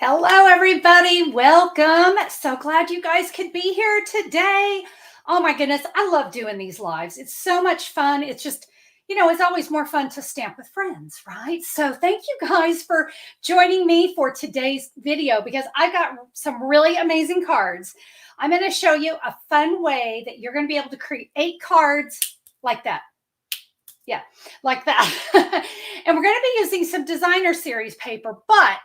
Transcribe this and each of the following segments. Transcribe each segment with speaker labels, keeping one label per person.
Speaker 1: Hello, everybody. Welcome. So glad you guys could be here today. Oh my goodness, I love doing these lives. It's so much fun. It's just, it's always more fun to stamp with friends, right? So thank you guys for joining me for today's video because I got some really amazing cards. I'm going to show you a fun way that you're going to be able to create cards like that. Yeah, like that. And we're going to be using some designer series paper, but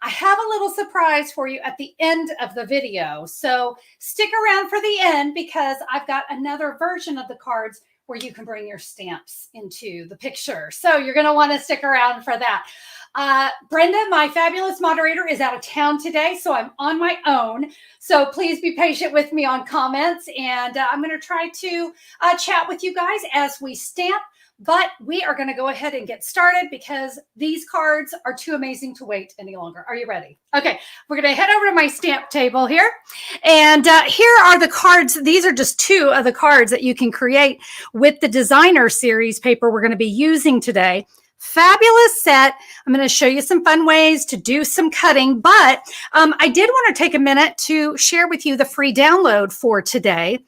Speaker 1: I have a little surprise for you at the end of the video. So stick around for the end because I've got another version of the cards where you can bring your stamps into the picture. So you're going to want to stick around for that. Brenda, my fabulous moderator, is out of town today, so I'm on my own. So please be patient with me on comments, and I'm going to try to chat with you guys as we stamp. But we are going to go ahead and get started because these cards are too amazing to wait any longer. Are you ready? Okay, we're going to head over to my stamp table here. And here are the cards. These are just two of the cards that you can create with the designer series paper we're going to be using today. Fabulous set. I'm going to show you some fun ways to do some cutting, but I did want to take a minute to share with you the free download for today.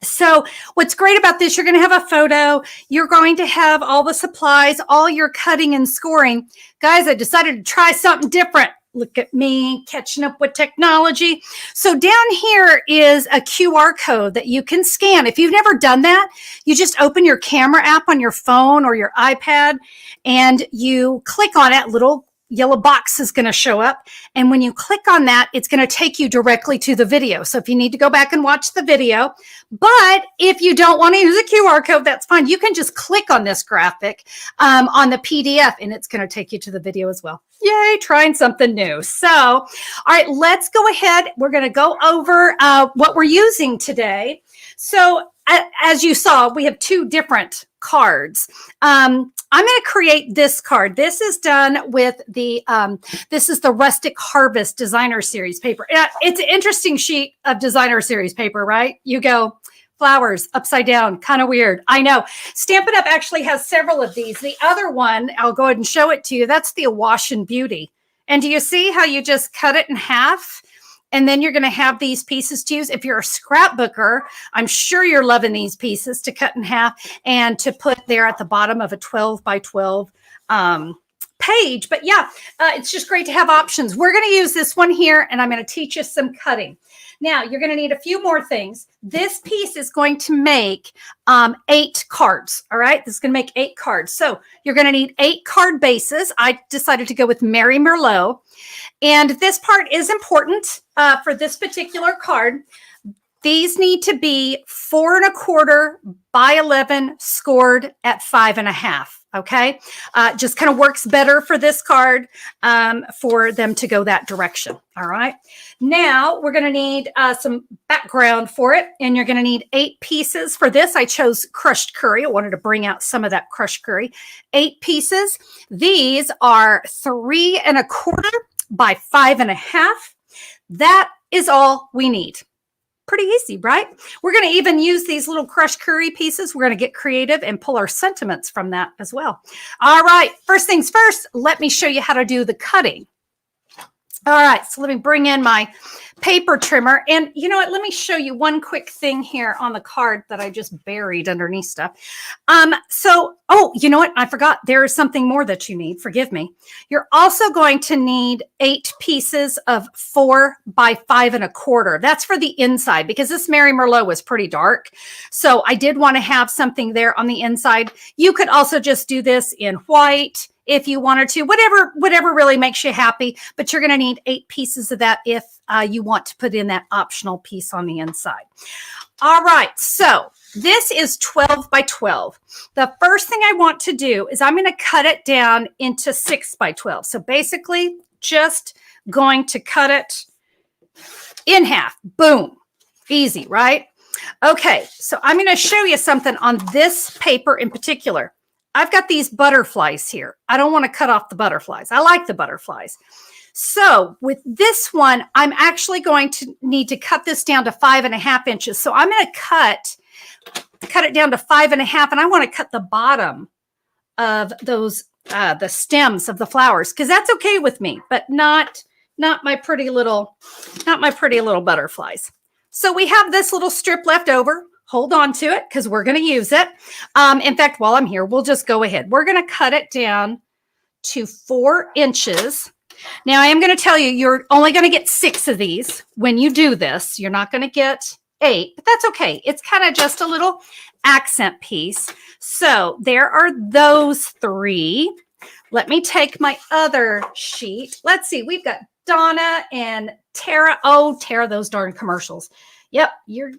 Speaker 1: So what's great about this, you're going to have a photo, you're going to have all the supplies, all your cutting and scoring. Guys, I decided to try something different. Look at me catching up with technology. So down here is a QR code that you can scan. If you've never done that, you just open your camera app on your phone or your iPad and you click on it. Little yellow box is going to show up. And when you click on that, it's going to take you directly to the video. So if you need to go back and watch the video, but if you don't want to use a QR code, that's fine. You can just click on this graphic on the PDF and it's going to take you to the video as well. Yay, trying something new. So, all right, let's go ahead. We're going to go over what we're using today. So as you saw, we have two different cards. I'm going to create this card. This is done with this is the Rustic Harvest Designer Series paper. It's an interesting sheet of Designer Series paper, right? You go, flowers upside down, kind of weird. I know. Stampin' Up! Actually has several of these. The other one, I'll go ahead and show it to you. That's the Awash in Beauty. And do you see how you just cut it in half? And then you're going to have these pieces to use. If you're a scrapbooker, I'm sure you're loving these pieces to cut in half and to put there at the bottom of a 12 by 12 page. But yeah, it's just great to have options. We're going to use this one here, and I'm going to teach you some cutting. Now, you're going to need a few more things. This piece is going to make 8 cards, all right? This is going to make 8 cards. So you're going to need 8 card bases. I decided to go with Mary Merlot. And this part is important for this particular card. These need to be 4 1/4 by 11 scored at 5 1/2. Okay, just kind of works better for this card for them to go that direction. All right, now we're going to need some background for it, and you're going to need 8 pieces for this. I chose crushed curry. I wanted to bring out some of that crushed curry. 8 pieces. These are 3 1/4 by 5 1/2. That is all we need. Pretty easy, right? We're going to even use these little crushed curry pieces. We're going to get creative and pull our sentiments from that as well. All right, first things first, let me show you how to do the cutting. All right, so let me bring in my paper trimmer. And you know what? Let me show you one quick thing here on the card that I just buried underneath stuff. Oh, you know what? I forgot. There is something more that you need. Forgive me. You're also going to need 8 pieces of 4 by 5 1/4. That's for the inside because this Mary Merlot was pretty dark. So I did want to have something there on the inside. You could also just do this in white if you wanted to, whatever really makes you happy, but you're going to need 8 pieces of that if you want to put in that optional piece on the inside. All right, so this is 12 by 12. The first thing I want to do is I'm going to cut it down into 6 by 12. So basically just going to cut it in half. Boom. Easy, right? Okay, so I'm going to show you something on this paper in particular. I've got these butterflies here. I don't want to cut off the butterflies. I like the butterflies. So with this one, I'm actually going to need to cut this down to 5 1/2 inches. So I'm going to cut it down to 5 1/2, and I want to cut the bottom of those the stems of the flowers because that's okay with me, but not not my pretty little butterflies. So we have this little strip left over. Hold on to it because we're going to use it. In fact, while I'm here, we'll just go ahead. We're going to cut it down to 4 inches. Now, I am going to tell you, you're only going to get 6 of these when you do this. You're not going to get 8, but that's okay. It's kind of just a little accent piece. So there are those 3. Let me take my other sheet. Let's see. We've got Donna and Tara. Oh, Tara, those darn commercials. Yep,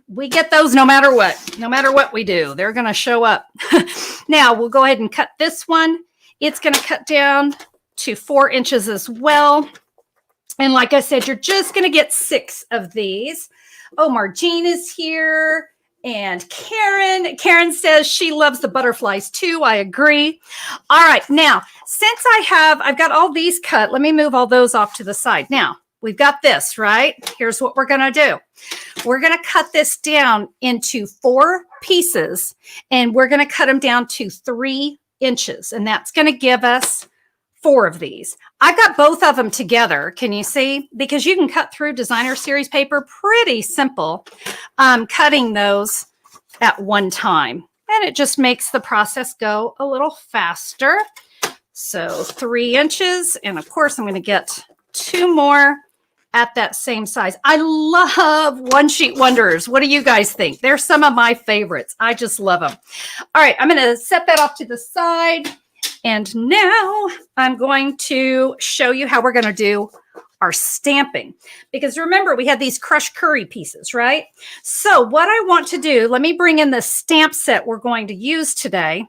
Speaker 1: we get those no matter what. No matter what we do, they're going to show up. Now, we'll go ahead and cut this one. It's going to cut down to 4 inches as well. And like I said, you're just going to get 6 of these. Oh, Margene is here. And Karen says she loves the butterflies too. I agree. All right. Now, since I've got all these cut, let me move all those off to the side. Now, we've got this, right? Here's what we're going to do. We're going to cut this down into 4 pieces, and we're going to cut them down to 3 inches. And that's going to give us 4 of these. I've got both of them together. Can you see? Because you can cut through designer series paper pretty simple, cutting those at one time. And it just makes the process go a little faster. So 3 inches. And of course, I'm going to get 2 more at that same size. I love one sheet wonders. What do you guys think? They're some of my favorites. I just love them. All right, I'm going to set that off to the side. And now I'm going to show you how we're going to do our stamping. Because remember, we had these crushed curry pieces, right? So what I want to do, let me bring in the stamp set we're going to use today.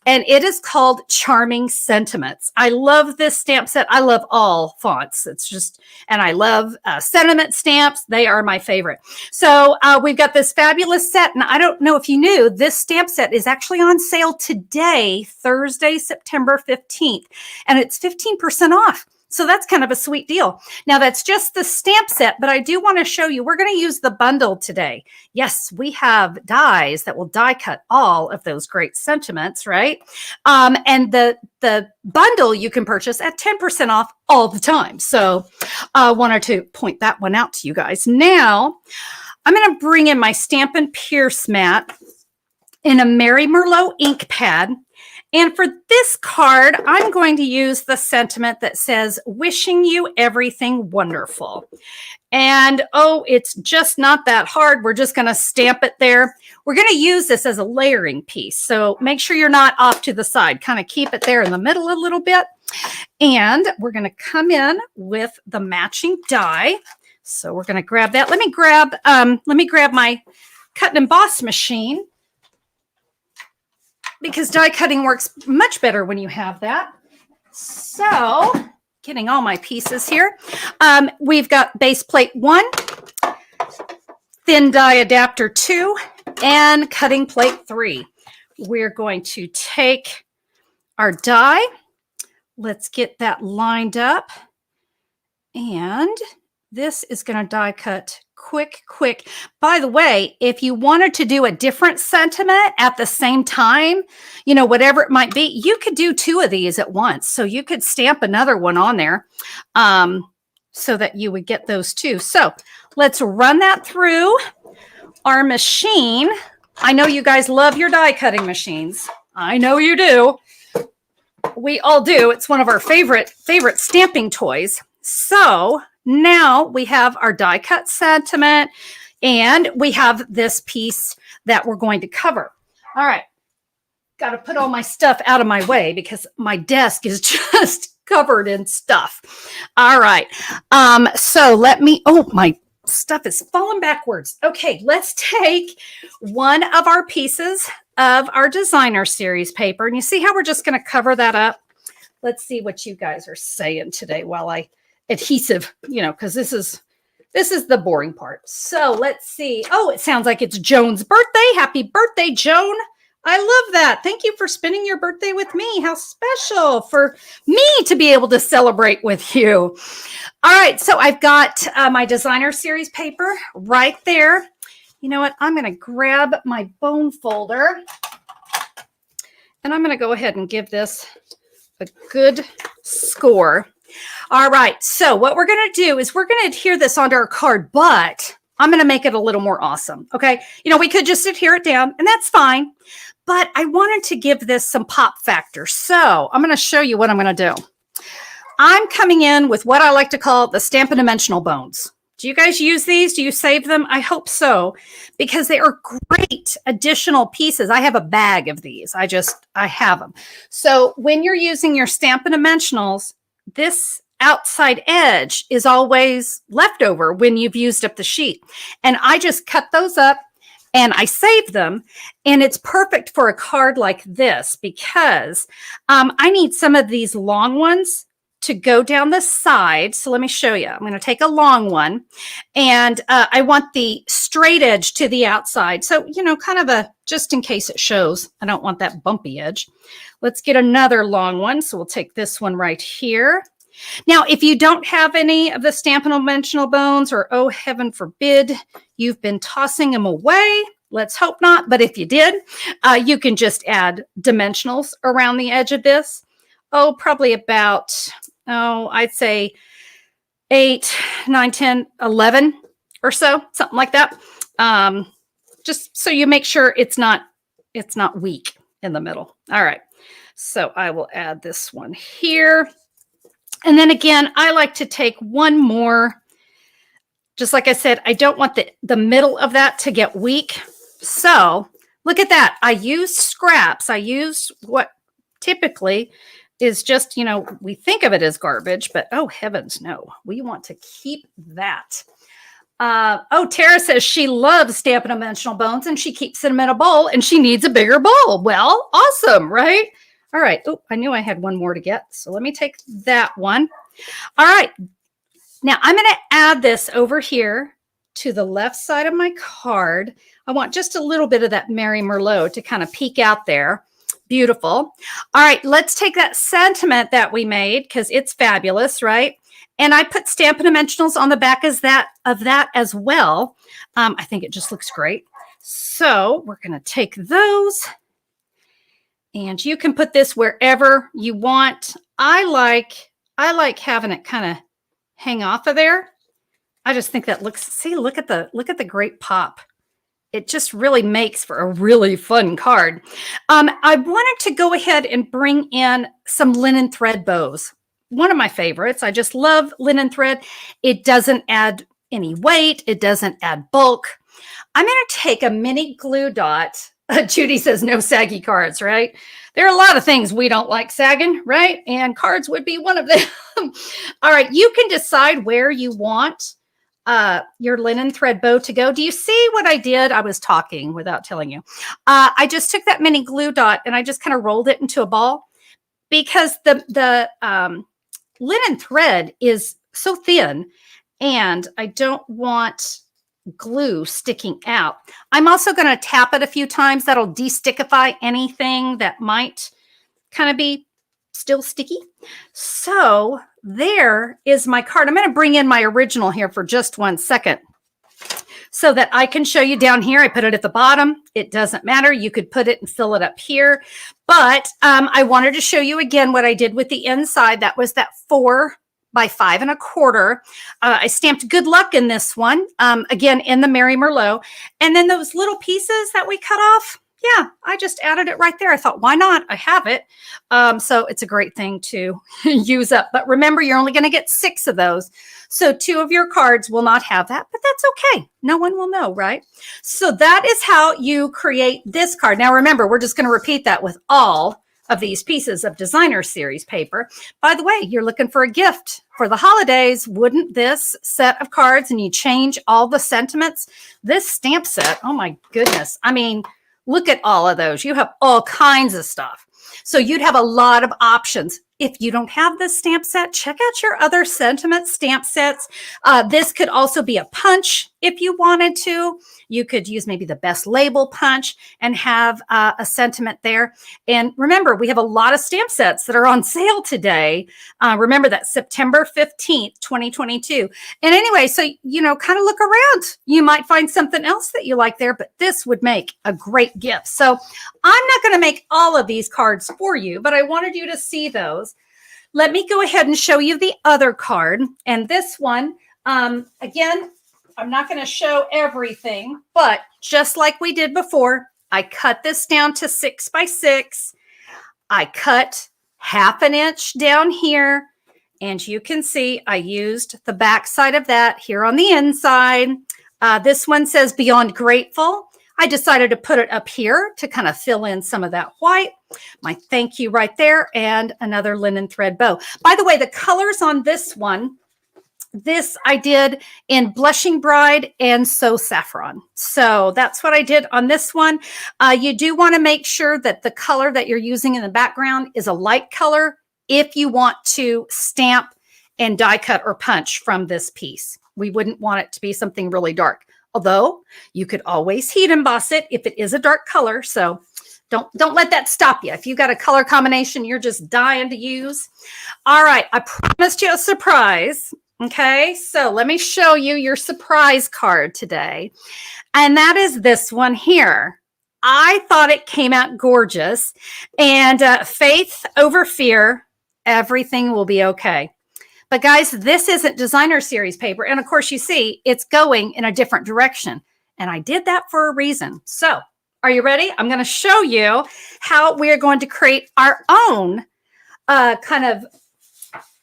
Speaker 1: And it is called Charming Sentiments. I love this stamp set. I love all fonts. It's just, and I love sentiment stamps. They are my favorite. So we've got this fabulous set. And I don't know if you knew, this stamp set is actually on sale today, Thursday, September 15th. And it's 15% off. So that's kind of a sweet deal. Now that's just the stamp set, but I do want to show you, we're going to use the bundle today. Yes, we have dies that will die cut all of those great sentiments, right? And the bundle you can purchase at 10% off all the time. So I wanted to point that one out to you guys. Now I'm going to bring in my Stampin' Pierce mat in a Mary Merlot ink pad. And for this card, I'm going to use the sentiment that says, wishing you everything wonderful. And oh, it's just not that hard. We're just going to stamp it there. We're going to use this as a layering piece. So make sure you're not off to the side. Kind of keep it there in the middle a little bit. And we're going to come in with the matching die. So we're going to grab that. Let me grab my cut and emboss machine, because die cutting works much better when you have that. So getting all my pieces here. We've got base plate 1, thin die adapter 2, and cutting plate 3. We're going to take our die. Let's get that lined up. And this is going to die cut quick. By the way, if you wanted to do a different sentiment at the same time, you know, whatever it might be, you could do 2 of these at once. So you could stamp another one on there so that you would get those 2. So let's run that through our machine. I know you guys love your die cutting machines. I know you do. We all do. It's one of our favorite stamping toys. So now we have our die cut sentiment, and we have this piece that we're going to cover. All right. Got to put all my stuff out of my way because my desk is just covered in stuff. All right. So my stuff is falling backwards. Okay. Let's take one of our pieces of our designer series paper, and you see how we're just going to cover that up. Let's see what you guys are saying today while I adhesive, because this is the boring part. So let's see. Oh, it sounds like it's Joan's birthday. Happy birthday, Joan. I love that. Thank you for spending your birthday with me. How special for me to be able to celebrate with you. All right. So I've got my designer series paper right there. You know what? I'm going to grab my bone folder, and I'm going to go ahead and give this a good score. All right. So what we're going to do is we're going to adhere this onto our card, but I'm going to make it a little more awesome. Okay. We could just adhere it down and that's fine, but I wanted to give this some pop factor. So I'm going to show you what I'm going to do. I'm coming in with what I like to call the Stampin' Dimensional bones. Do you guys use these? Do you save them? I hope so, because they are great additional pieces. I have a bag of these. I have them. So when you're using your Stampin' Dimensionals, this outside edge is always left over when you've used up the sheet. And I just cut those up and I save them. And it's perfect for a card like this because I need some of these long ones to go down the side. So let me show you. I'm going to take a long one and I want the straight edge to the outside. So, kind of just in case it shows, I don't want that bumpy edge. Let's get another long one. So we'll take this one right here. Now, if you don't have any of the Stampin' Dimensional bones, or oh, heaven forbid, you've been tossing them away. Let's hope not. But if you did, you can just add dimensionals around the edge of this. Oh, probably about, I'd say 8, 9, 10, 11 or so, something like that. Just so you make sure it's not weak in the middle. All right. So I will add this one here. And then again, I like to take one more. Just like I said, I don't want the middle of that to get weak. So look at that. I used scraps. I used what typically is just, we think of it as garbage, but oh heavens, no, we want to keep that. Tara says she loves Stampin' Dimensional bones and she keeps them in a bowl and she needs a bigger bowl. Well, awesome, right? All right. Oh, I knew I had one more to get. So let me take that one. All right. Now I'm going to add this over here to the left side of my card. I want just a little bit of that Mary Merlot to kind of peek out there. Beautiful. All right. Let's take that sentiment that we made because it's fabulous, right? And I put Stampin' Dimensionals on the back of that as well. I think it just looks great. So we're going to take those. And you can put this wherever you want. I like having it kind of hang off of there. I just think that look at the great pop. It just really makes for a really fun card. I wanted to go ahead and bring in some linen thread bows. One of my favorites. I just love linen thread. It doesn't add any weight. It doesn't add bulk. I'm going to take a mini glue dot. Judy says no saggy cards, right? There are a lot of things we don't like sagging, right? And cards would be one of them. All right, you can decide where you want your linen thread bow to go. Do you see what I did? I was talking without telling you. I just took that mini glue dot and I just kind of rolled it into a ball because the linen thread is so thin and I don't want glue sticking out. I'm also going to tap it a few times. That'll de-stickify anything that might kind of be still sticky. So there is my card. I'm going to bring in my original here for just 1 second so that I can show you down here. I put it at the bottom. It doesn't matter. You could put it and fill it up here. But I wanted to show you again what I did with the inside. That was that 4 by 5 1/4. I stamped good luck in this one, again, in the Mary Merlot. And then those little pieces that we cut off, yeah, I just added it right there. I thought, why not? I have it. So it's a great thing to use up. But remember, you're only going to get 6 of those. So 2 of your cards will not have that, but that's okay. No one will know, right? So that is how you create this card. Now, remember, we're just going to repeat that with all of these pieces of designer series paper. By the way, you're looking for a gift for the holidays. Wouldn't this set of cards, and you change all the sentiments, this stamp set, oh my goodness. I mean, look at all of those. You have all kinds of stuff. So you'd have a lot of options. If you don't have this stamp set, check out your other sentiment stamp sets. This could also be a punch if you wanted to. You could use maybe the best label punch and have a sentiment there. And remember, we have a lot of stamp sets that are on sale today. Remember that September 15th, 2022. And anyway, so, kind of look around. You might find something else that you like there, but this would make a great gift. So I'm not going to make all of these cards for you, but I wanted you to see those. Let me go ahead and show you the other card. And this one, again, I'm not going to show everything, but just like we did before, I cut this down to 6 by 6. I cut 1/2 inch down here. And you can see I used the back side of that here on the inside. This one says Beyond Grateful. I decided to put it up here to kind of fill in some of that white. My thank you right there, and another linen thread bow. By the way, the colors on this one, this I did in Blushing Bride and So Saffron. So that's what I did on this one. You do want to make sure that the color that you're using in the background is a light color if you want to stamp and die cut or punch from this piece. We wouldn't want it to be something really dark. Although you could always heat emboss it if it is a dark color. So don't let that stop you. If you've got a color combination you're just dying to use. All right, I promised you a surprise. Okay, so let me show you your surprise card today. And that is this one here. I thought it came out gorgeous. And faith over fear, everything will be okay. But guys, this isn't designer series paper. And of course, you see, it's going in a different direction. And I did that for a reason. So are you ready? I'm going to show you how we're going to create our own kind of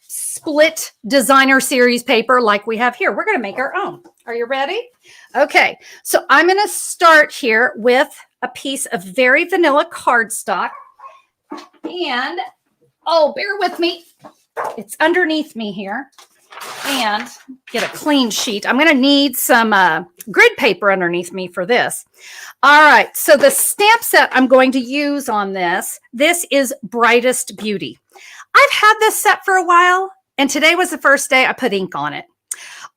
Speaker 1: split designer series paper like we have here. We're going to make our own. Are you ready? Okay, so I'm going to start here with a piece of very vanilla cardstock. And, oh, bear with me. It's underneath me here. And get a clean sheet. I'm going to need some grid paper underneath me for this. All right, so the stamp set I'm going to use on this is Brightest Beauty. I've had this set for a while, and today was the first day I put ink on it.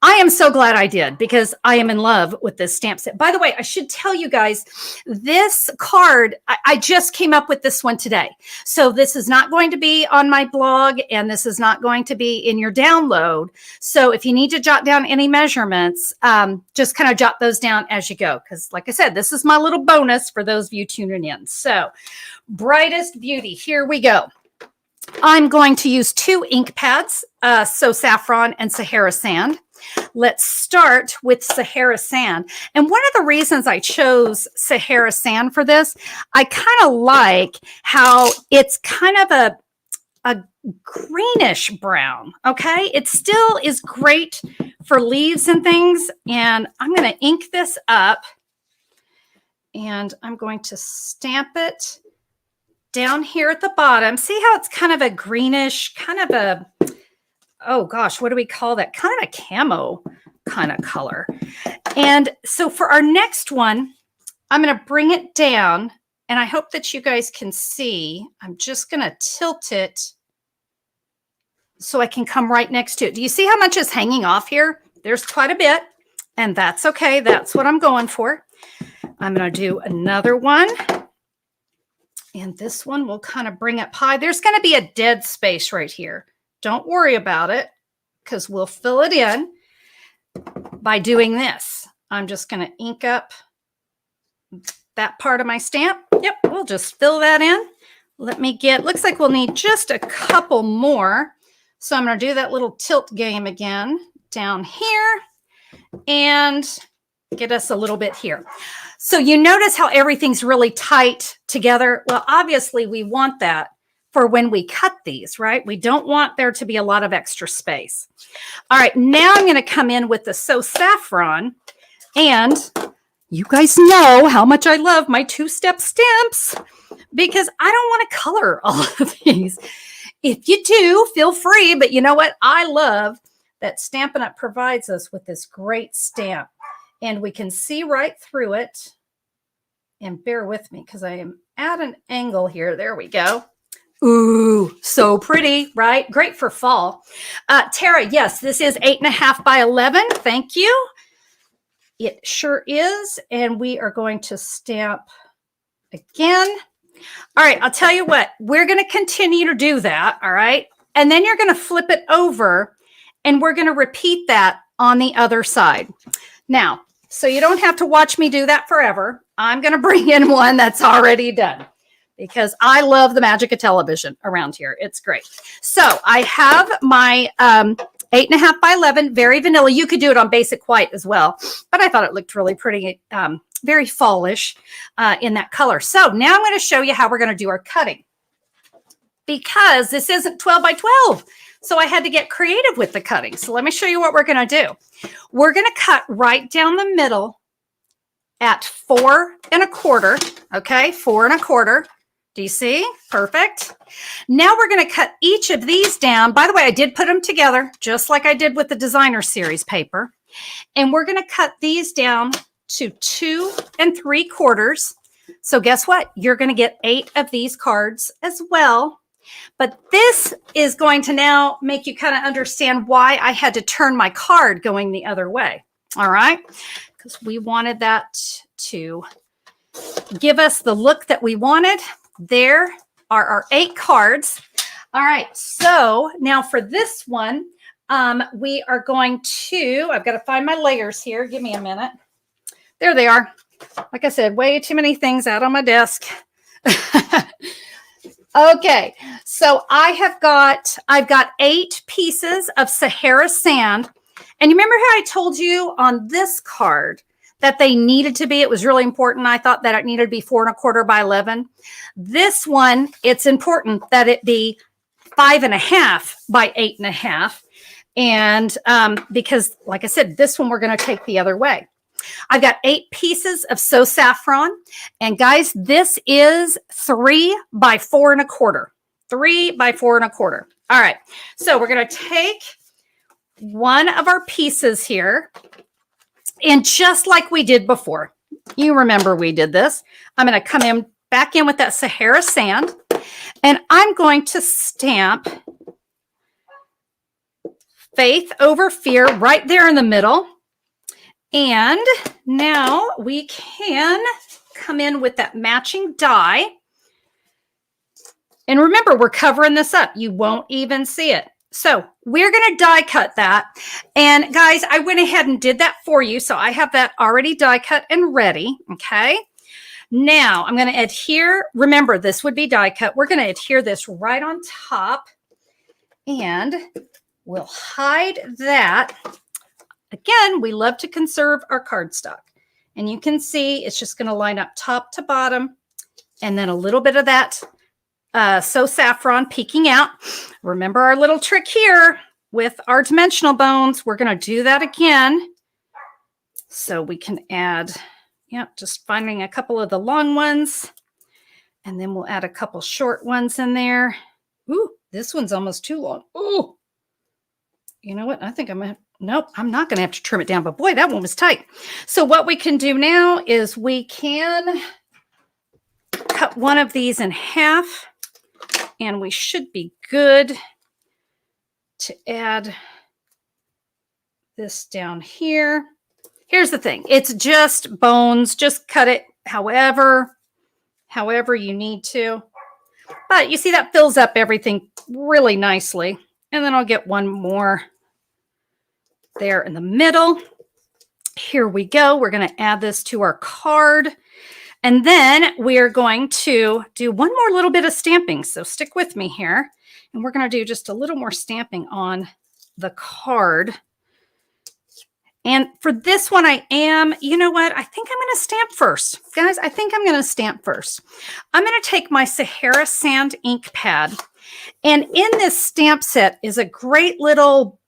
Speaker 1: I am so glad I did because I am in love with this stamp set. By the way, I should tell you guys, this card, I just came up with this one today. So this is not going to be on my blog and this is not going to be in your download. So if you need to jot down any measurements, just kind of jot those down as you go. Because like I said, this is my little bonus for those of you tuning in. So Brightest Beauty, here we go. I'm going to use 2 ink pads, So Saffron and Sahara Sand. Let's start with Sahara Sand. And one of the reasons I chose Sahara Sand for this, I kind of like how it's kind of a greenish brown, okay? It still is great for leaves and things. And I'm going to ink this up and I'm going to stamp it down here at the bottom. See how it's kind of a greenish, kind of a, oh gosh, what do we call that? Kind of a camo kind of color. And so for our next one, I'm going to bring it down and I hope that you guys can see. I'm just going to tilt it so I can come right next to it. Do you see how much is hanging off here? There's quite a bit and that's okay. That's what I'm going for. I'm going to do another one. And this one will kind of bring it high. There's going to be a dead space right here. Don't worry about it because we'll fill it in by doing this. I'm just going to ink up that part of my stamp. Yep, we'll just fill that in. Let me get, looks like we'll need just a couple more. So I'm going to do that little tilt game again down here and get us a little bit here. So you notice how everything's really tight together. Well, obviously we want that for when we cut these, right? We don't want there to be a lot of extra space. All right, now I'm going to come in with the So Saffron. And you guys know how much I love my 2-step stamps because I don't want to color all of these. If you do, feel free. But you know what? I love that Stampin' Up! Provides us with this great stamp. And we can see right through it. And bear with me because I am at an angle here. There we go. Ooh, so pretty, right? Great for fall. Tara, yes, this is 8.5 by 11. Thank you. It sure is. And we are going to stamp again. All right, I'll tell you what. We're going to continue to do that, all right? And then you're going to flip it over and we're going to repeat that on the other side. Now, so you don't have to watch me do that forever. I'm going to bring in one that's already done. because I love the magic of television around here. It's great. So I have my 8.5 by 11, very vanilla. You could do it on basic white as well, but I thought it looked really pretty, very fallish in that color. So now I'm going to show you how we're going to do our cutting, because this isn't 12 by 12. So I had to get creative with the cutting. So let me show you what we're going to do. We're going to cut right down the middle at 4 1/4. Okay, 4 1/4. Do you see? Perfect. Now we're going to cut each of these down. By the way, I did put them together just like I did with the designer series paper. And we're going to cut these down to 2 3/4. So guess what? You're going to get 8 of these cards as well. But this is going to now make you kind of understand why I had to turn my card going the other way. All right. Because we wanted that to give us the look that we wanted. There are our 8 cards. All right. So now for this one, we are going to, I've got to find my layers here. Give me a minute. There they are. Like I said, way too many things out on my desk. Okay, so I've got 8 pieces of Sahara sand. And you remember how I told you on this card that they needed to be, it was really important. I thought that it needed to be 4 1/4 by 11. This one, it's important that it be 5 1/2 by 8 1/2. And because like I said, this one we're going to take the other way. I've got 8 pieces of So Saffron. And guys, this is 3 by 4 1/4. 3 by 4 1/4. All right. So we're going to take one of our pieces here. And just like we did before, you remember we did this. I'm going to come in back in with that Sahara sand. And I'm going to stamp Faith Over Fear right there in the middle. And now we can come in with that matching die. And remember, we're covering this up. You won't even see it. So we're going to die cut that. And guys, I went ahead and did that for you. So I have that already die cut and ready. Okay. Now I'm going to adhere. Remember, this would be die cut. We're going to adhere this right on top. And we'll hide that. Again, we love to conserve our cardstock. And you can see it's just going to line up top to bottom. And then a little bit of that So Saffron peeking out. Remember our little trick here with our dimensional bones. We're going to do that again. So we can add, just finding a couple of the long ones. And then we'll add a couple short ones in there. Ooh, this one's almost too long. Ooh. You know what? I think I'm going to, nope, I'm not going to have to trim it down, but boy, that one was tight. So what we can do now is we can cut one of these in half, and we should be good to add this down here. Here's the thing. It's just bones. Just cut it however you need to. But you see that fills up everything really nicely. And then I'll get one more there in the middle. Here we go. We're going to add this to our card. And then we're going to do one more little bit of stamping. So stick with me here. And we're going to do just a little more stamping on the card. And for this one, you know what? I think I'm going to stamp first. Guys, I think I'm going to stamp first. I'm going to take my Sahara Sand ink pad. And in this stamp set is a great little,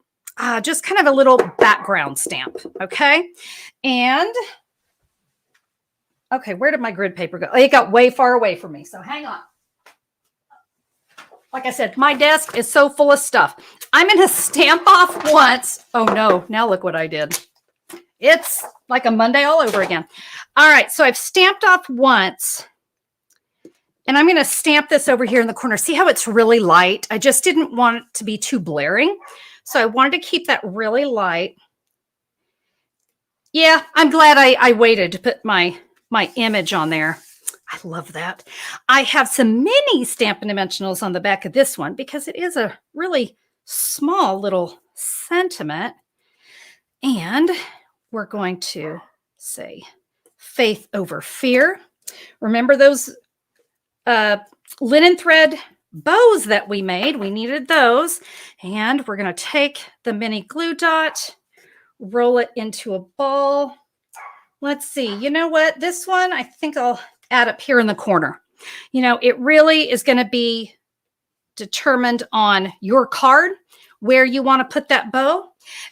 Speaker 1: just kind of a little background stamp. Okay. And, okay, where did my grid paper go? It got way far away from me. So hang on. Like I said, my desk is so full of stuff. I'm going to stamp off once. Oh no, now look what I did. It's like a Monday all over again. All right, so I've stamped off once. And I'm going to stamp this over here in the corner. See how it's really light? I just didn't want it to be too blaring. So I wanted to keep that really light. Yeah, I'm glad I waited to put my image on there. I love that. I have some mini Stampin' Dimensionals on the back of this one because it is a really small little sentiment. And we're going to say Faith Over Fear. Remember those linen thread bows that we made. We needed those. And we're going to take the mini glue dot, roll it into a ball. Let's see. You know what? This one, I think I'll add up here in the corner. You know, it really is going to be determined on your card where you want to put that bow.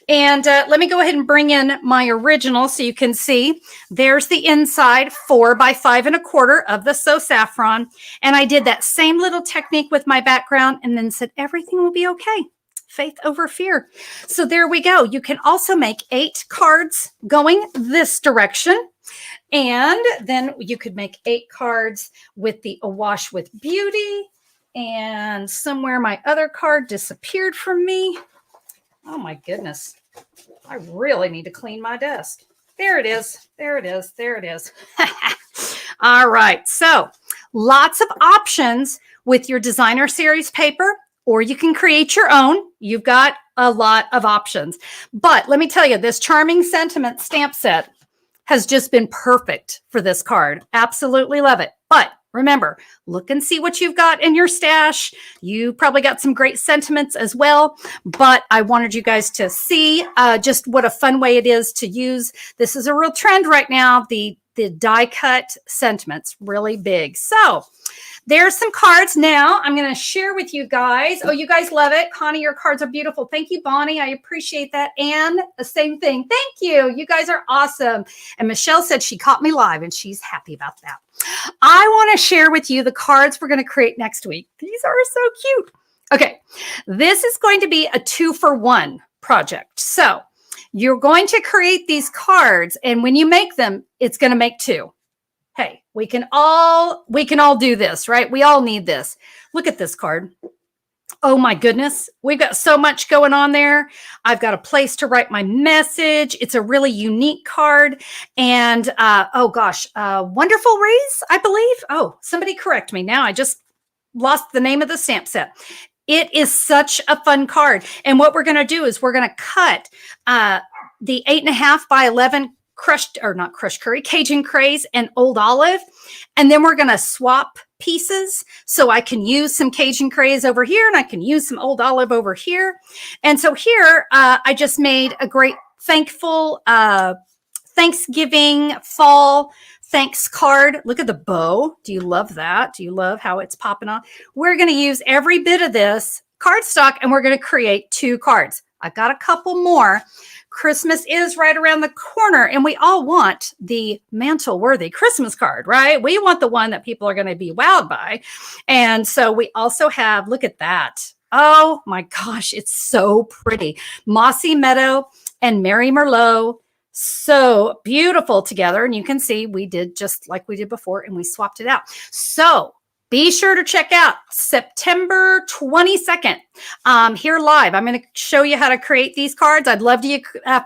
Speaker 1: And let me go ahead and bring in my original so you can see. There's the inside 4 by 5 1/4 of the So Saffron. And I did that same little technique with my background and then said, everything will be okay. Faith over fear. So there we go. You can also make 8 cards going this direction. And then you could make 8 cards with the Awash with Beauty. And somewhere my other card disappeared from me. Oh my goodness. I really need to clean my desk. There it is. There it is. There it is. All right. So lots of options with your designer series paper, or you can create your own. You've got a lot of options. But let me tell you, this Charming Sentiment stamp set has just been perfect for this card. Absolutely love it. But remember, look and see what you've got in your stash. You probably got some great sentiments as well, but I wanted you guys to see just what a fun way it is to use. This is a real trend right now, the die cut sentiments, really big. So there's some cards now. I'm going to share with you guys. Oh, you guys love it. Connie, your cards are beautiful. Thank you, Bonnie. I appreciate that. And the same thing. Thank you. You guys are awesome. And Michelle said she caught me live and she's happy about that. I want to share with you the cards we're going to create next week. These are so cute. Okay. This is going to be a 2-for-1 project. So you're going to create these cards, and when you make them, it's going to make 2. Hey, we can all do this, right? We all need this. Look at this card. Oh my goodness. We've got so much going on there. I've got a place to write my message. It's a really unique card. And oh gosh, Wonderful Rays, I believe. Oh, somebody correct me now. I just lost the name of the stamp set. It is such a fun card. And what we're going to do is we're going to cut the 8.5 by 11 Cajun Craze and Old Olive. And then we're going to swap pieces. So I can use some Cajun Craze over here and I can use some Old Olive over here. And so here I just made a great thankful Thanksgiving fall thanks card. Look at the bow. Do you love that? Do you love how it's popping on? We're going to use every bit of this cardstock and we're going to create 2 cards. I've got a couple more. Christmas is right around the corner and we all want the mantle-worthy Christmas card, right? We want the one that people are going to be wowed by. And so we also have, look at that. Oh my gosh, it's so pretty. Mossy Meadow and Mary Merlot. So beautiful together. And you can see we did just like we did before and we swapped it out. So be sure to check out September 22nd here live. I'm going to show you how to create these cards. I'd love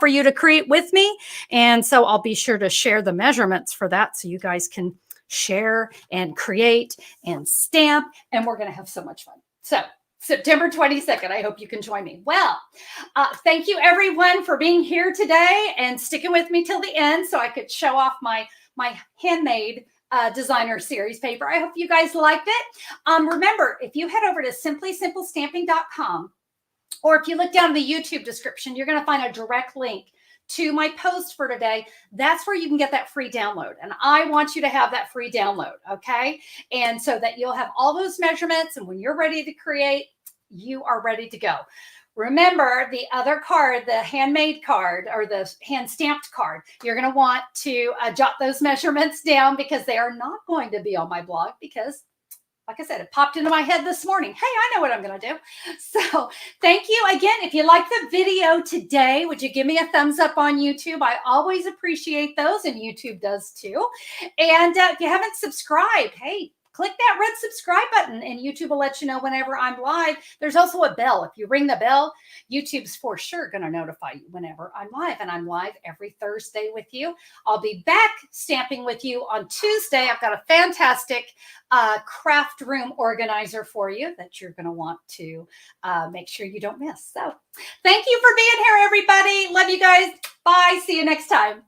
Speaker 1: for you to create with me. And so I'll be sure to share the measurements for that so you guys can share and create and stamp. And we're going to have so much fun. So September 22nd, I hope you can join me. Well, thank you everyone for being here today and sticking with me till the end so I could show off my handmade designer series paper. I hope you guys liked it. Remember, if you head over to simplysimplestamping.com, or if you look down in the YouTube description, you're going to find a direct link to my post for today. That's where you can get that free download. And I want you to have that free download, okay? And so that you'll have all those measurements, and when you're ready to create, you are ready to go. Remember the other card, the handmade card or the hand stamped card, you're going to want to jot those measurements down because they are not going to be on my blog because, like I said, it popped into my head this morning. Hey, I know what I'm going to do. So thank you again. If you like the video today, would you give me a thumbs up on YouTube? I always appreciate those, and YouTube does too. And if you haven't subscribed, hey, click that red subscribe button and YouTube will let you know whenever I'm live. There's also a bell. If you ring the bell, YouTube's for sure going to notify you whenever I'm live. And I'm live every Thursday with you. I'll be back stamping with you on Tuesday. I've got a fantastic craft room organizer for you that you're going to want to make sure you don't miss. So thank you for being here, everybody. Love you guys. Bye. See you next time.